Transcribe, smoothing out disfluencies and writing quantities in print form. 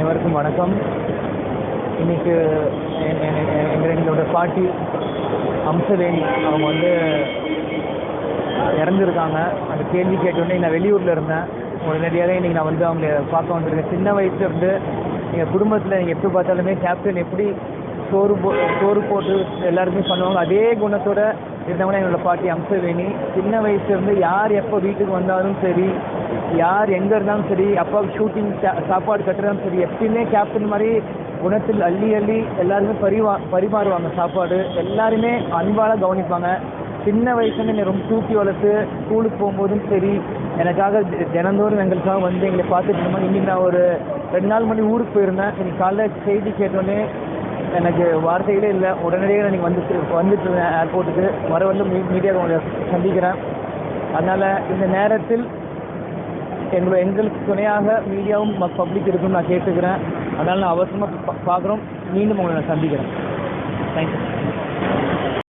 அனைவருக்கும் வணக்கம். இன்னைக்கு எங்களோட பாட்டி அம்சவேணி அவங்க இறந்துருக்காங்க. அந்த கேள்வி கேட்டோடனே நான் வெளியூரில் இருந்தேன். உடனடியாக இன்றைக்கி நான் அவங்கள பார்க்க வந்திருக்கேன். சின்ன வயசுலேருந்து எங்கள் குடும்பத்தில் நீங்கள் எப்போ பார்த்தாலுமே கேப்டன் எப்படி சோறு போட்டு எல்லாருமே பண்ணுவாங்க, அதே குணத்தோடு இருந்தவங்க எங்களோட பாட்டி அம்சவேணி. சின்ன வயசுலேருந்து யார் எப்போ வீட்டுக்கு வந்தாலும் சரி, யார் எங்கே இருந்தாலும் சரி, அப்பாவுக்கு ஷூட்டிங் சாப்பாடு கட்டுறதும் சரி, எப்பயுமே கேப்டன் மாதிரி குணத்தில் அள்ளி எல்லாருமே பரிமாறுவாங்க. சாப்பாடு எல்லாருமே அன்பால் கவனிப்பாங்க. சின்ன வயசுலேருந்து என்னை ரொம்ப தூக்கி வளர்த்து ஸ்கூலுக்கு போகும்போதும் சரி, எனக்காக தினந்தோறும் எங்களுக்காக எங்களை பார்த்துட்டு இருந்தோம். இன்றைக்கி நான் ஒரு 2 நாள் முன்னாடி ஊருக்கு போயிருந்தேன். இன்றைக்கி காலைல செய்தி கேட்டோன்னே எனக்கு வார்த்தைகளே இல்லை. உடனடியாக நான் வந்துட்டுருந்தேன் ஏர்போர்ட்டுக்கு. மீடியாவை உங்களை சந்திக்கிறேன். அதனால் இந்த நேரத்தில் எங்களுக்கு துணையாக மீடியாவும் பப்ளிக் இருக்குன்னு நான் கேட்டுக்கிறேன். அதனால் நான் அவசரமாக பார்க்குறோம். மீண்டும் உங்களை நான் சந்திக்கிறேன். தேங்க்யூ.